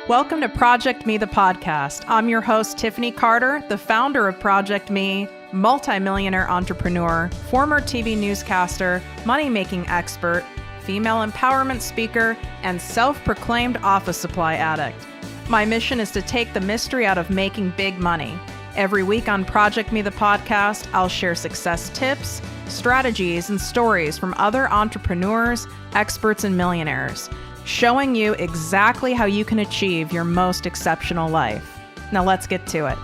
Welcome to ProjectME, the podcast. I'm your host, Tiffany Carter, the founder of ProjectME, multimillionaire entrepreneur, former TV newscaster, money-making expert, female empowerment speaker, and self-proclaimed office supply addict. My mission is to take the mystery out of making big money. Every week on ProjectME, the podcast, I'll share success tips, strategies, and stories from other entrepreneurs, experts, and millionaires, showing you exactly how you can achieve your most exceptional life. Now let's get to it.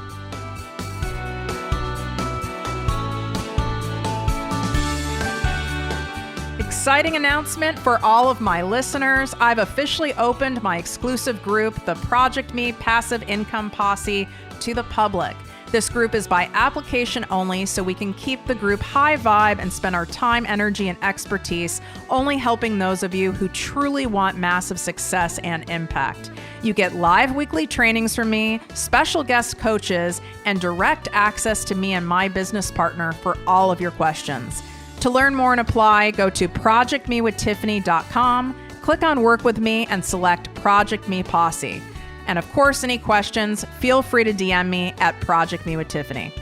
Exciting announcement for all of my listeners. I've officially opened my exclusive group, the ProjectME Passive Income Posse, to the public. This group is by application only, so we can keep the group high vibe and spend our time, energy, and expertise only helping those of you who truly want massive success and impact. You get live weekly trainings from me, special guest coaches, and direct access to me and my business partner for all of your questions. To learn more and apply, go to projectmewithtiffany.com, click on Work With Me, and select ProjectME Posse. And of course, any questions, feel free to DM me at ProjectME with Tiffany.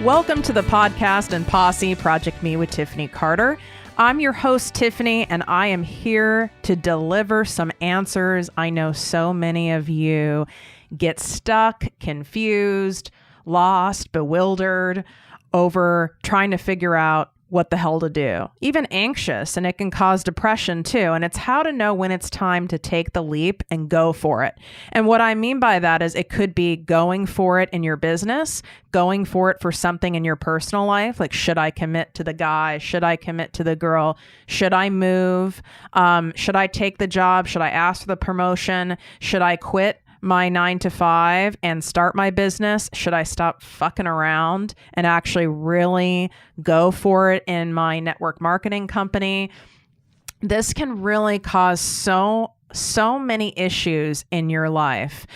Welcome to the podcast and posse, ProjectME with Tiffany Carter. I'm your host, Tiffany, and I am here to deliver some answers. I know so many of you get stuck, confused, lost, bewildered over trying to figure out what the hell to do, even anxious, and it can cause depression too. And it's how to know when it's time to take the leap and go for it. And what I mean by that is it could be going for it in your business, going for it for something in your personal life. Like, should I commit to the guy? Should I commit to the girl? Should I move? Should I take the job? Should I ask for the promotion? Should I quit my 9-to-5 and start my business? Should I stop fucking around and actually really go for it in my network marketing company? This can really cause so many issues in your life.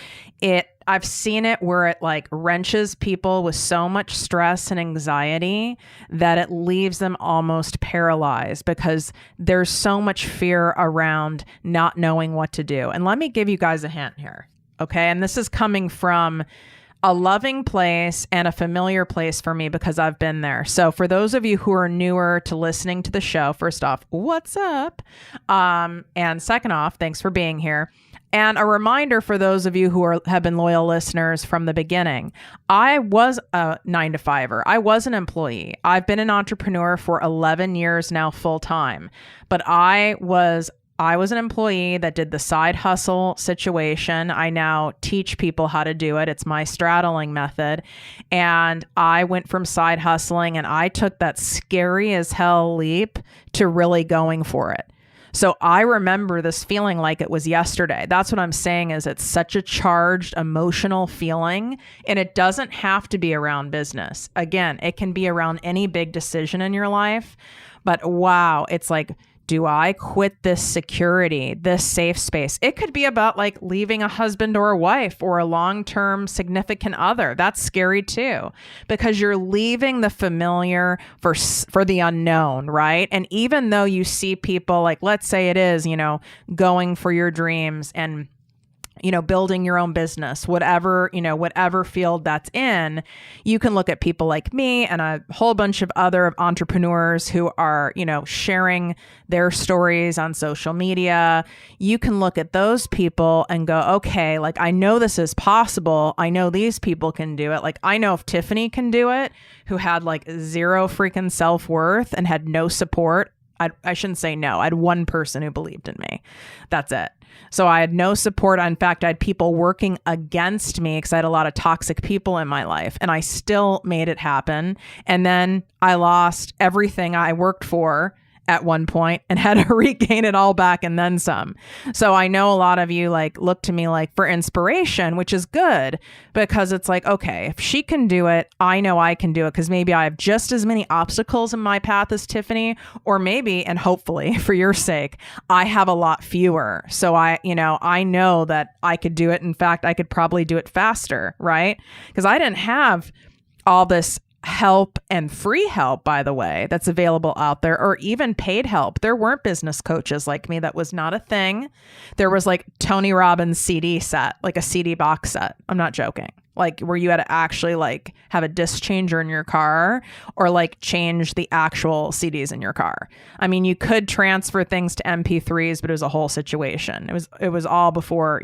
I've seen it where it like wrenches people with so much stress and anxiety that it leaves them almost paralyzed because there's so much fear around not knowing what to do. And let me give you guys a hint here. Okay. And this is coming from a loving place and a familiar place for me because I've been there. So for those of you who are newer to listening to the show, first off, what's up? And second off, thanks for being here. And a reminder for those of you who have been loyal listeners from the beginning, I was a 9-to-5er. I was an employee. I've been an entrepreneur for 11 years now full time, but I was an employee that did the side hustle situation. I now teach people how to do it. It's my straddling method. And I went from side hustling and I took that scary as hell leap to really going for it. So I remember this feeling like it was yesterday. That's what I'm saying is it's such a charged emotional feeling, and it doesn't have to be around business. Again, it can be around any big decision in your life, but wow, it's like, do I quit this security, this safe space? It could be about like leaving a husband or a wife or a long-term significant other. That's scary too, because you're leaving the familiar for the unknown, right? And even though you see people like, let's say it is, going for your dreams and building your own business, whatever field that's in, you can look at people like me and a whole bunch of other entrepreneurs who are, sharing their stories on social media. You can look at those people and go, okay, like, I know this is possible. I know these people can do it. Like, I know if Tiffany can do it, who had like zero freaking self-worth and had no support. I shouldn't say no. I had one person who believed in me. That's it. So I had no support. In fact, I had people working against me because I had a lot of toxic people in my life, and I still made it happen. And then I lost everything I worked for at one point and had to regain it all back and then some. So I know a lot of you like look to me like for inspiration, which is good because it's like, okay, if she can do it, I know I can do it because maybe I have just as many obstacles in my path as Tiffany, or maybe, and hopefully for your sake, I have a lot fewer. So I know that I could do it. In fact, I could probably do it faster, right? Because I didn't have all this help and free help, by the way, that's available out there, or even paid help. There weren't business coaches like me. That was not a thing. There was like Tony Robbins CD set, like a CD box set. I'm not joking. Like where you had to actually like have a disc changer in your car or like change the actual CDs in your car. I mean, you could transfer things to MP3s, but it was a whole situation. It was all before,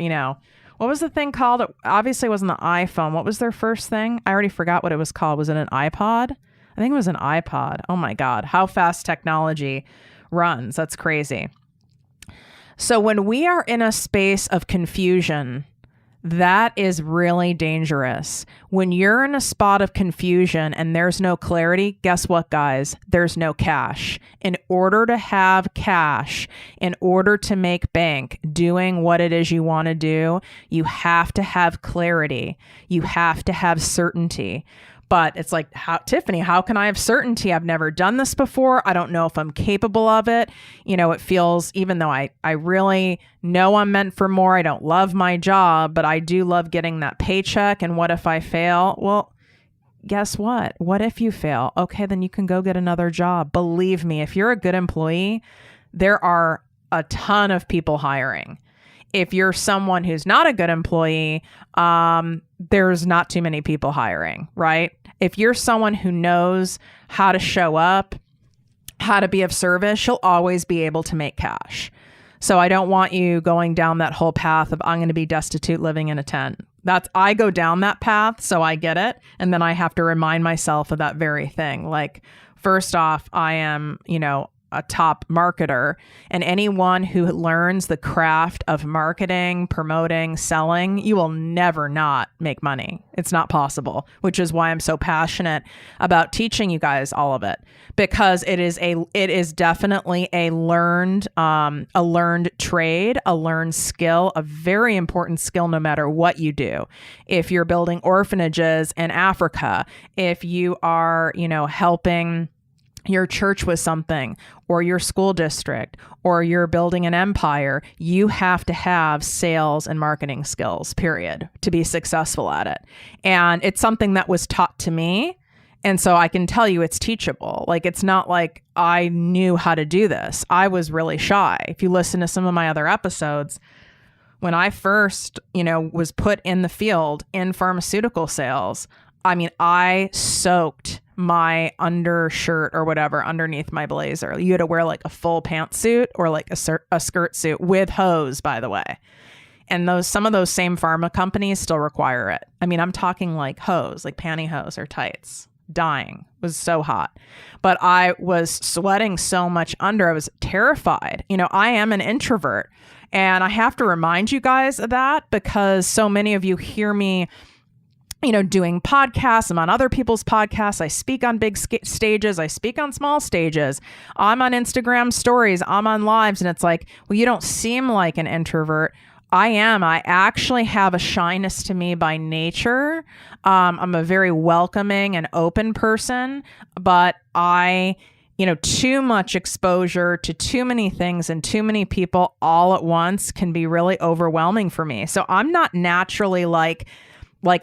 what was the thing called? It obviously wasn't the iPhone. What was their first thing? I already forgot what it was called. Was it an iPod? I think it was an iPod. Oh my God, how fast technology runs. That's crazy. So when we are in a space of confusion, that is really dangerous. When you're in a spot of confusion and there's no clarity, guess what, guys? There's no cash. In order to have cash, in order to make bank doing what it is you want to do, you have to have clarity. You have to have certainty. But it's like, Tiffany, how can I have certainty? I've never done this before. I don't know if I'm capable of it. It feels, even though I really know I'm meant for more, I don't love my job, but I do love getting that paycheck. And what if I fail? Well, guess what? What if you fail? Okay, then you can go get another job. Believe me, if you're a good employee, there are a ton of people hiring. If you're someone who's not a good employee, there's not too many people hiring, right? If you're someone who knows how to show up, how to be of service, you'll always be able to make cash. So I don't want you going down that whole path of I'm going to be destitute living in a tent. I go down that path, so I get it. And then I have to remind myself of that very thing. Like, first off, I am, a top marketer, and anyone who learns the craft of marketing, promoting, selling, you will never not make money. It's not possible, which is why I'm so passionate about teaching you guys all of it, because it is definitely a learned trade, a learned skill, a very important skill no matter what you do. If you're building orphanages in Africa, if you are, helping your church with something, or your school district, or you're building an empire, you have to have sales and marketing skills, period, to be successful at it. And it's something that was taught to me. And so I can tell you it's teachable. Like, it's not like I knew how to do this. I was really shy. If you listen to some of my other episodes, when I first, was put in the field in pharmaceutical sales, I soaked my undershirt or whatever underneath my blazer. You had to wear like a full pantsuit or like a skirt suit with hose, by the way. And some of those same pharma companies still require it. I'm talking like hose, like pantyhose or tights. Dying. It was so hot. But I was sweating so much under. I was terrified. I am an introvert. And I have to remind you guys of that, because so many of you hear me doing podcasts. I'm on other people's podcasts. I speak on big stages. I speak on small stages. I'm on Instagram stories. I'm on lives. And it's like, well, you don't seem like an introvert. I am. I actually have a shyness to me by nature. I'm a very welcoming and open person, but too much exposure to too many things and too many people all at once can be really overwhelming for me. So I'm not naturally like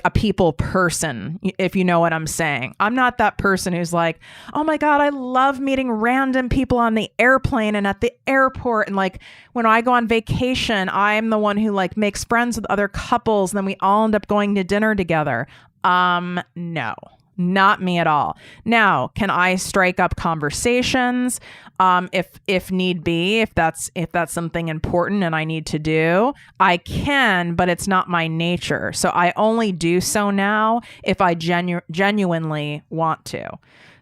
a people person, if you know what I'm saying. I'm not that person who's like, oh my God, I love meeting random people on the airplane and at the airport. And like when I go on vacation, I'm the one who like makes friends with other couples and then we all end up going to dinner together. No. Not me at all. Now, can I strike up conversations if need be, if that's something important and I need to do? I can, but it's not my nature. So I only do so now if I genuinely want to.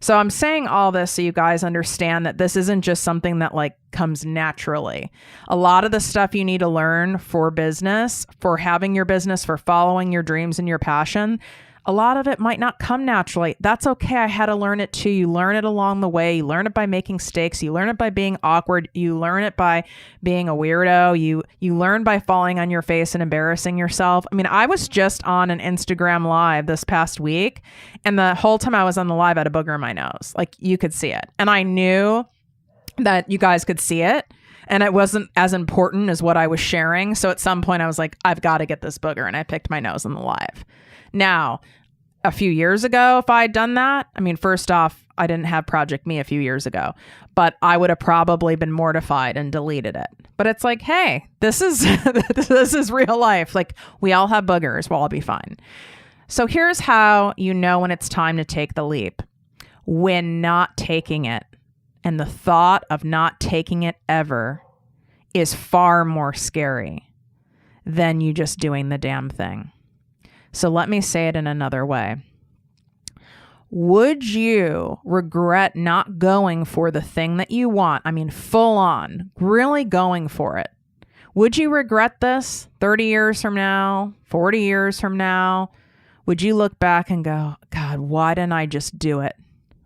So I'm saying all this so you guys understand that this isn't just something that like comes naturally. A lot of the stuff you need to learn for business, for having your business, for following your dreams and your passion, a lot of it might not come naturally. That's okay. I had to learn it too. You learn it along the way. You learn it by making mistakes. You learn it by being awkward. You learn it by being a weirdo. You learn by falling on your face and embarrassing yourself. I was just on an Instagram live this past week, and the whole time I was on the live, I had a booger in my nose. Like, you could see it. And I knew that you guys could see it. And it wasn't as important as what I was sharing. So at some point I was like, I've got to get this booger. And I picked my nose on the live. Now, a few years ago, if I had done that, I mean, first off, I didn't have ProjectME a few years ago, but I would have probably been mortified and deleted it. But it's like, hey, this is this is real life. Like, we all have boogers. We'll all be fine. So here's how you know when it's time to take the leap. When not taking it, and the thought of not taking it ever is far more scary than you just doing the damn thing. So let me say it in another way. Would you regret not going for the thing that you want? I mean, full on, really going for it. Would you regret this 30 years from now, 40 years from now? Would you look back and go, God, why didn't I just do it?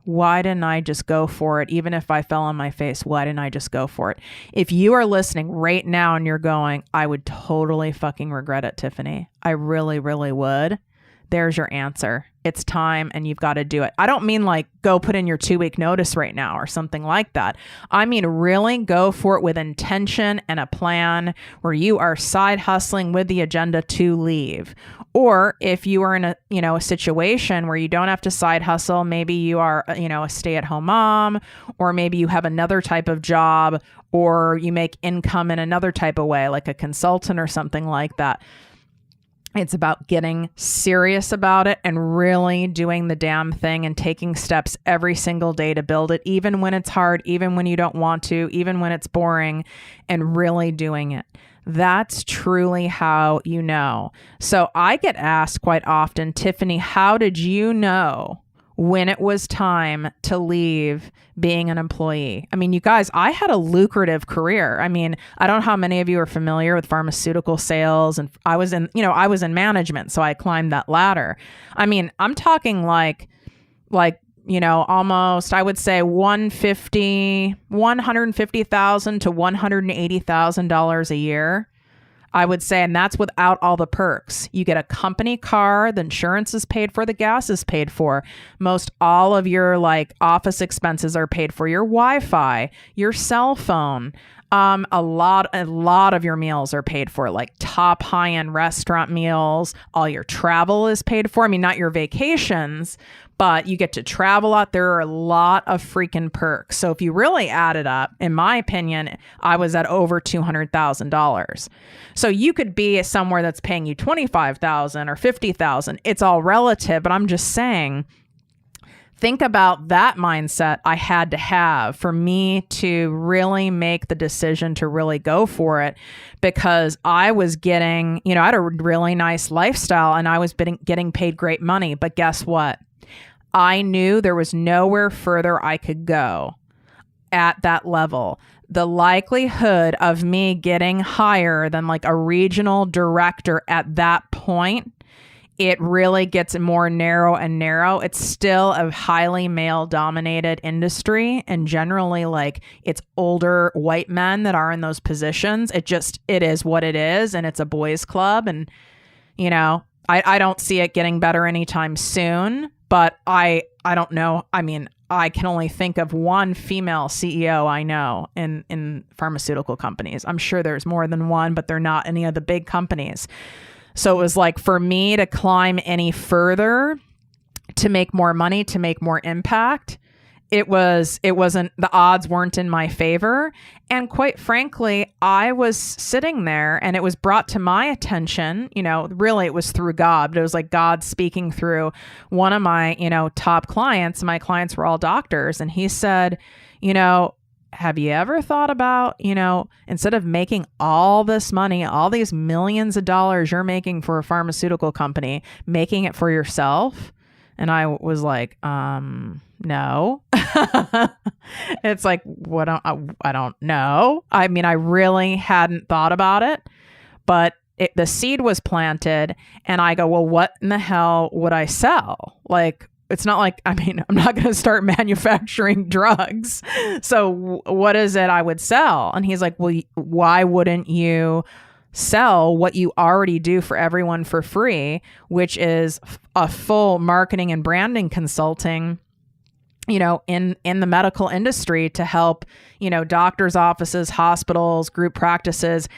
Why didn't I just go for it? Even if I fell on my face, why didn't I just go for it? If you are listening right now and you're going, I would totally fucking regret it, Tiffany. I really, really would. There's your answer. It's time and you've got to do it. I don't mean like go put in your 2-week notice right now or something like that. I mean, really go for it with intention and a plan where you are side hustling with the agenda to leave. Or if you are in a situation where you don't have to side hustle, maybe you are, a stay-at-home mom, or maybe you have another type of job, or you make income in another type of way, like a consultant or something like that. It's about getting serious about it and really doing the damn thing and taking steps every single day to build it, even when it's hard, even when you don't want to, even when it's boring, and really doing it. That's truly how you know. So I get asked quite often, Tiffany, how did you know when it was time to leave being an employee? I mean, you guys, I had a lucrative career. I mean, I don't know how many of you are familiar with pharmaceutical sales, and I was in management, so I climbed that ladder. I mean, I'm talking like almost, I would say $150,000 to $180,000 a year. I would say, and that's without all the perks. You get a company car, the insurance is paid for, the gas is paid for. Most all of your office expenses are paid for, your Wi-Fi, your cell phone. A lot of your meals are paid for, like top high-end restaurant meals. All your travel is paid for. I mean, not your vacations, but you get to travel out. There are a lot of freaking perks. So if you really add it up, in my opinion, I was at over $200,000. So you could be somewhere that's paying you $25,000 or $50,000. It's all relative, but I'm just saying, think about that mindset I had to have for me to really make the decision to really go for it, because I was getting, I had a really nice lifestyle and I was getting paid great money. But guess what? I knew there was nowhere further I could go at that level. The likelihood of me getting higher than like a regional director at that point, it really gets more narrow and narrow. It's still a highly male dominated industry, and generally it's older white men that are in those positions. It is what it is, and it's a boys club. And, I don't see it getting better anytime soon, but I don't know. I mean, I can only think of one female CEO I know in pharmaceutical companies. I'm sure there's more than one, but they're not any of the big companies. So it was like, for me to climb any further, to make more money, to make more impact, it wasn't, the odds weren't in my favor. And quite frankly, I was sitting there and it was brought to my attention, really it was through God, but it was like God speaking through one of my, top clients. My clients were all doctors. And he said, have you ever thought about, instead of making all this money, all these millions of dollars you're making for a pharmaceutical company, making it for yourself? And I was like, no. It's like, I don't know. I mean, I really hadn't thought about it, but the seed was planted, and I go, well, what in the hell would I sell? It's not like, I'm not going to start manufacturing drugs. So what is it I would sell? And he's like, well, why wouldn't you sell what you already do for everyone for free, which is a full marketing and branding consulting in the medical industry to help, doctors' offices, hospitals, group practices,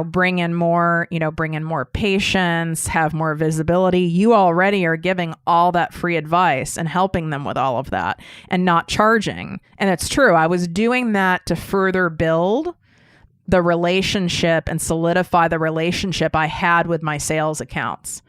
bring in more patients, have more visibility. You already are giving all that free advice and helping them with all of that and not charging. And it's true. I was doing that to further build the relationship and solidify the relationship I had with my sales accounts.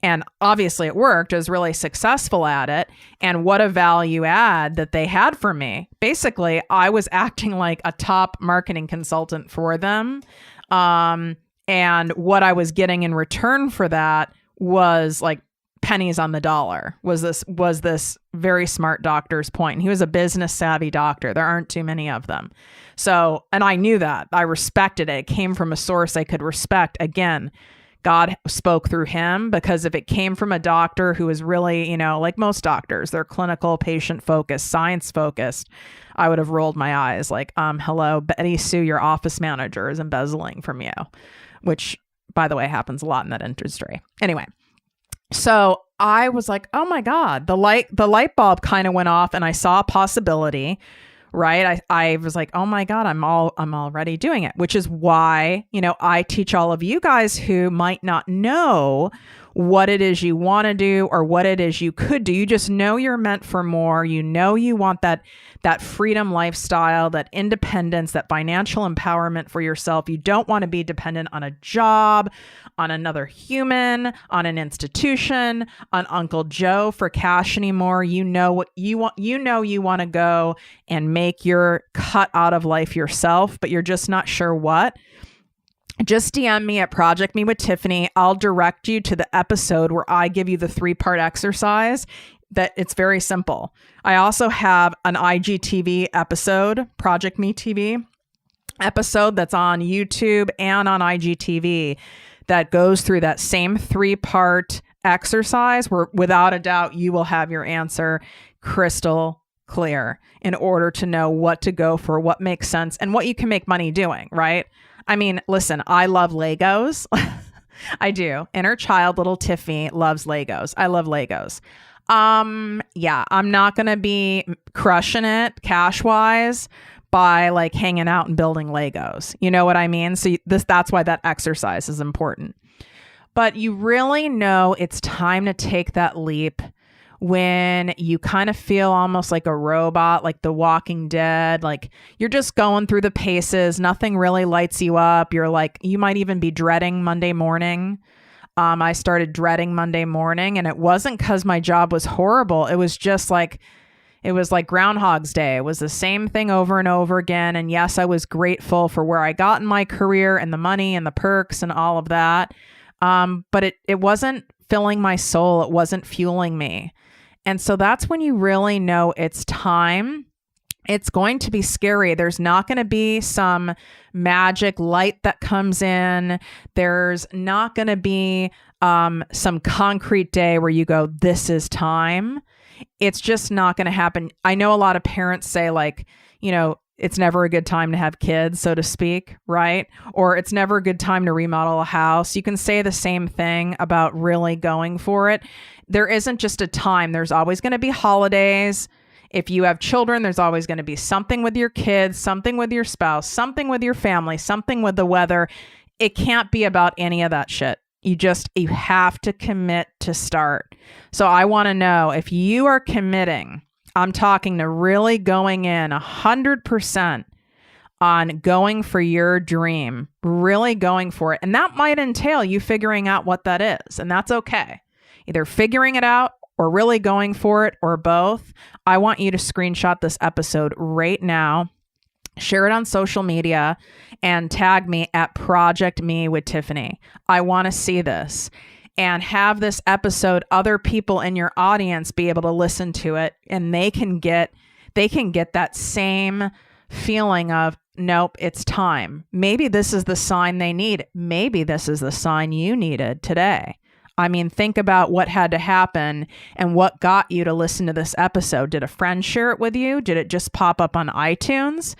And obviously it worked. I was really successful at it. And what a value add that they had for me. Basically, I was acting like a top marketing consultant for them. And what I was getting in return for that was like pennies on the dollar, was this very smart doctor's point. And he was a business savvy doctor. There aren't too many of them. So, and I knew that. I respected it. It came from a source I could respect. Again, God spoke through him, because if it came from a doctor who was really, like most doctors, they're clinical, patient focused, science focused, I would have rolled my eyes like, hello, Betty Sue, your office manager is embezzling from you, which, by the way, happens a lot in that industry. Anyway, so I was like, oh my God, the light bulb kind of went off, and I saw a possibility. Right. I was like, oh my God, I'm already doing it, which is why, I teach all of you guys who might not know what it is you want to do or what it is you could do. You just know you're meant for more. You want that freedom lifestyle, that independence, that financial empowerment for yourself. You don't want to be dependent on a job, on another human, on an institution, on Uncle Joe for cash anymore. You know what you want. You want to go and make your cut out of life yourself, but you're just not sure what. Just DM me at ProjectME with Tiffany. I'll direct you to the episode where I give you the 3-part exercise. That it's very simple. I also have an IGTV episode, ProjectME TV episode, that's on YouTube and on IGTV, that goes through that same 3-part exercise where, without a doubt, you will have your answer crystal clear in order to know what to go for, what makes sense, and what you can make money doing, right? I mean, listen, I love Legos. I do. Inner child, little Tiffany loves Legos. I love Legos. Yeah, I'm not going to be crushing it cash wise by like hanging out and building Legos. You know what I mean? So that's why that exercise is important. But you really know it's time to take that leap when you kind of feel almost like a robot, like The Walking Dead, like you're just going through the paces. Nothing really lights you up. You're like, you might even be dreading Monday morning. I started dreading Monday morning, and it wasn't because my job was horrible. It was like Groundhog's Day. It was the same thing over and over again. And yes, I was grateful for where I got in my career and the money and the perks and all of that. But it wasn't filling my soul. It wasn't fueling me. And so that's when you really know it's time. It's going to be scary. There's not going to be some magic light that comes in. There's not going to be some concrete day where you go, this is time. It's just not going to happen. I know a lot of parents say like, it's never a good time to have kids, so to speak, right? Or it's never a good time to remodel a house. You can say the same thing about really going for it. There isn't just a time. There's always going to be holidays. If you have children, there's always going to be something with your kids, something with your spouse, something with your family, something with the weather. It can't be about any of that shit. You have to commit to start. So I want to know if you are committing. I'm talking to really going in 100% on going for your dream, really going for it. And that might entail you figuring out what that is. And that's okay. Either figuring it out or really going for it or both. I want you to screenshot this episode right now, share it on social media, and tag me at ProjectME with Tiffany. I want to see this. And have this episode, other people in your audience be able to listen to it, and they can get that same feeling of, nope, it's time. Maybe this is the sign they need. Maybe this is the sign you needed today. I mean, think about what had to happen and what got you to listen to this episode. Did a friend share it with you? Did it just pop up on iTunes?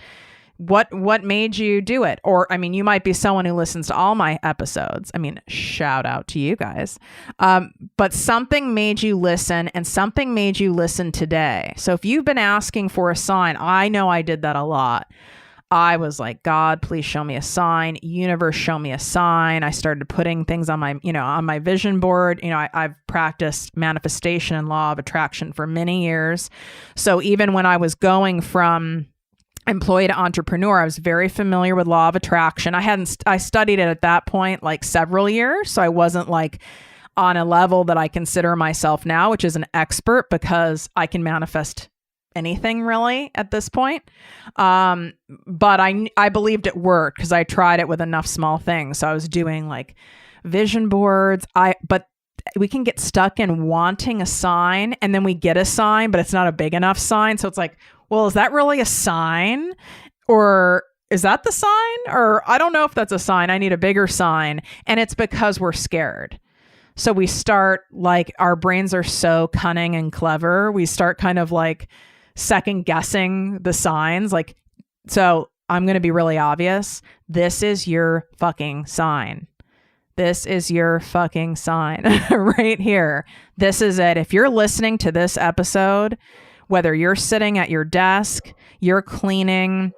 What made you do it? Or, I mean, you might be someone who listens to all my episodes. I mean, shout out to you guys. But something made you listen, and something made you listen today. So if you've been asking for a sign, I know I did that a lot. I was like, God, please show me a sign. Universe, show me a sign. I started putting things on my vision board. I've practiced manifestation and law of attraction for many years. So even when I was going from employee to entrepreneur, I was very familiar with law of attraction. I studied it at that point, like several years. So I wasn't like on a level that I consider myself now, which is an expert, because I can manifest anything really at this point. But I believed it worked because I tried it with enough small things. So I was doing like vision boards. But we can get stuck in wanting a sign, and then we get a sign, but it's not a big enough sign. So it's like, well, is that really a sign? Or is that the sign? Or I don't know if that's a sign. I need a bigger sign. And it's because we're scared. So we start, like, our brains are so cunning and clever. We start kind of like second guessing the signs. Like, so I'm going to be really obvious. This is your fucking sign. This is your fucking sign right here. This is it. If you're listening to this episode, whether you're sitting at your desk, you're cleaning,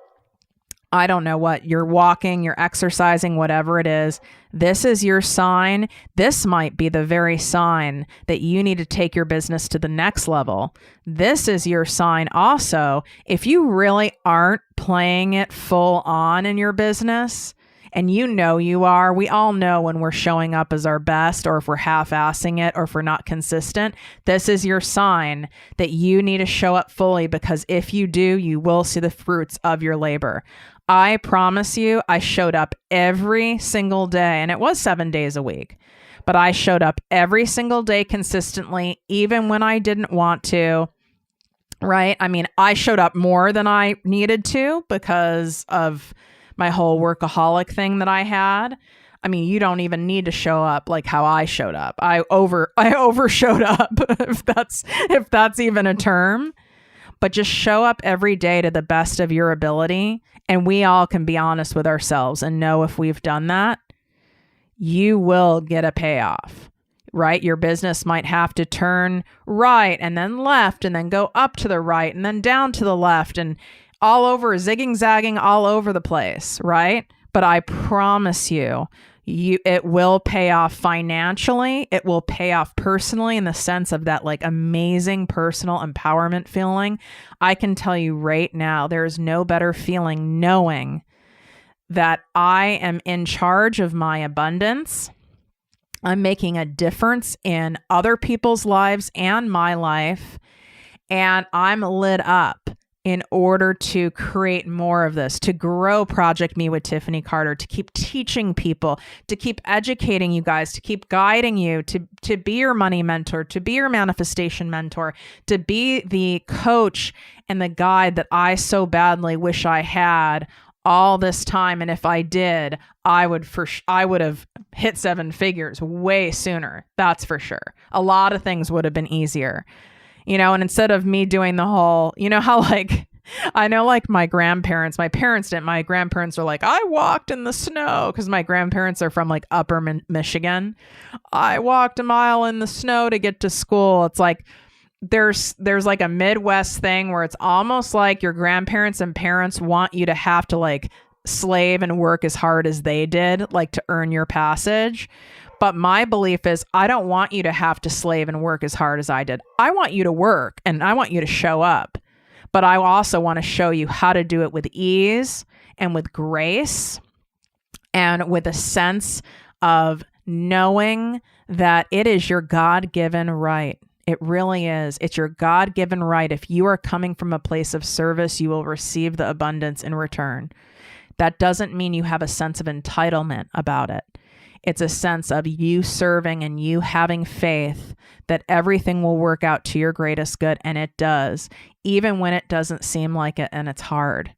I don't know what, you're walking, you're exercising, whatever it is, this is your sign. This might be the very sign that you need to take your business to the next level. This is your sign also. If you really aren't playing it full on in your business, and you are, we all know when we're showing up as our best, or if we're half-assing it, or if we're not consistent, this is your sign that you need to show up fully, because if you do, you will see the fruits of your labor. I promise you, I showed up every single day, and it was 7 days a week, but I showed up every single day consistently, even when I didn't want to, right? I mean, I showed up more than I needed to because of my whole workaholic thing that I had. I mean, you don't even need to show up like how I showed up. I over showed up, if that's even a term. But just show up every day to the best of your ability, and we all can be honest with ourselves and know if we've done that, you will get a payoff, right? Your business might have to turn right and then left and then go up to the right and then down to the left and all over, zigging, zagging all over the place, right? But I promise you, it will pay off financially. It will pay off personally in the sense of that like amazing personal empowerment feeling. I can tell you right now, there is no better feeling knowing that I am in charge of my abundance. I'm making a difference in other people's lives and my life, and I'm lit up in order to create more of this, to grow Project Me with Tiffany Carter, to keep teaching people, to keep educating you guys, to keep guiding you, to be your money mentor, to be your manifestation mentor, to be the coach and the guide that I so badly wish I had all this time. And if I did, I would have hit 7 figures way sooner. That's for sure. A lot of things would have been easier. And instead of me doing the whole, how like, I know like my parents didn't. My grandparents are like, I walked in the snow, because my grandparents are from like upper Michigan. I walked a mile in the snow to get to school. It's like, there's like a Midwest thing where it's almost like your grandparents and parents want you to have to like slave and work as hard as they did, like to earn your passage. But my belief is I don't want you to have to slave and work as hard as I did. I want you to work and I want you to show up. But I also want to show you how to do it with ease and with grace and with a sense of knowing that it is your God-given right. It really is. It's your God-given right. If you are coming from a place of service, you will receive the abundance in return. That doesn't mean you have a sense of entitlement about it. It's a sense of you serving and you having faith that everything will work out to your greatest good. And it does, even when it doesn't seem like it and it's hard.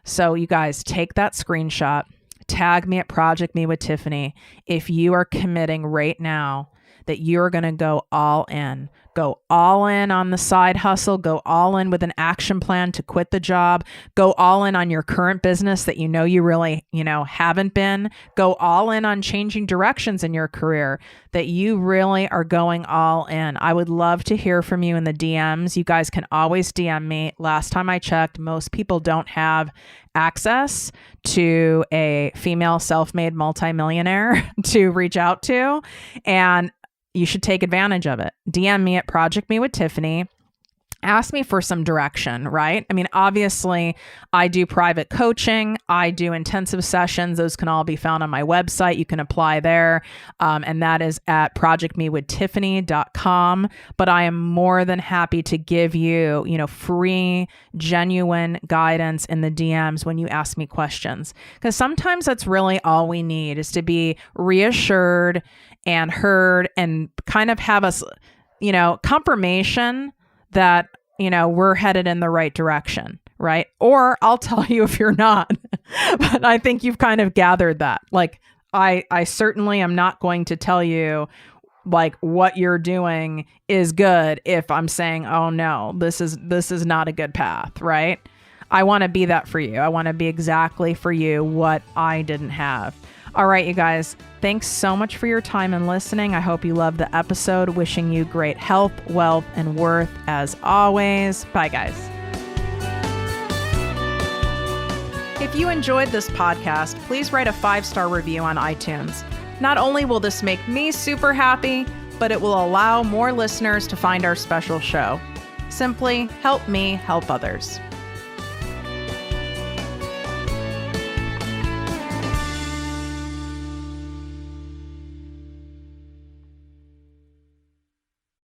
So you guys take that screenshot, tag me at Project Me with Tiffany if you are committing right now that you're going to go all in. Go all in on the side hustle. Go all in with an action plan to quit the job. Go all in on your current business that you really, haven't been. Go all in on changing directions in your career that you really are going all in. I would love to hear from you in the DMs. You guys can always DM me. Last time I checked, most people don't have access to a female self-made multimillionaire to reach out to, and you should take advantage of it. DM me at ProjectME with Tiffany. Ask me for some direction, right? I mean, obviously, I do private coaching. I do intensive sessions. Those can all be found on my website. You can apply there. And that is at projectmewithtiffany.com. But I am more than happy to give you, free, genuine guidance in the DMs when you ask me questions. Because sometimes that's really all we need, is to be reassured and heard and kind of have us, confirmation that, we're headed in the right direction, right? Or I'll tell you if you're not, but I think you've kind of gathered that. Like, I certainly am not going to tell you like what you're doing is good if I'm saying, oh no, this is not a good path, right? I want to be that for you. I want to be exactly for you what I didn't have. All right, you guys, thanks so much for your time and listening. I hope you loved the episode. Wishing you great health, wealth, and worth as always. Bye, guys. If you enjoyed this podcast, please write a 5-star review on iTunes. Not only will this make me super happy, but it will allow more listeners to find our special show. Simply help me help others.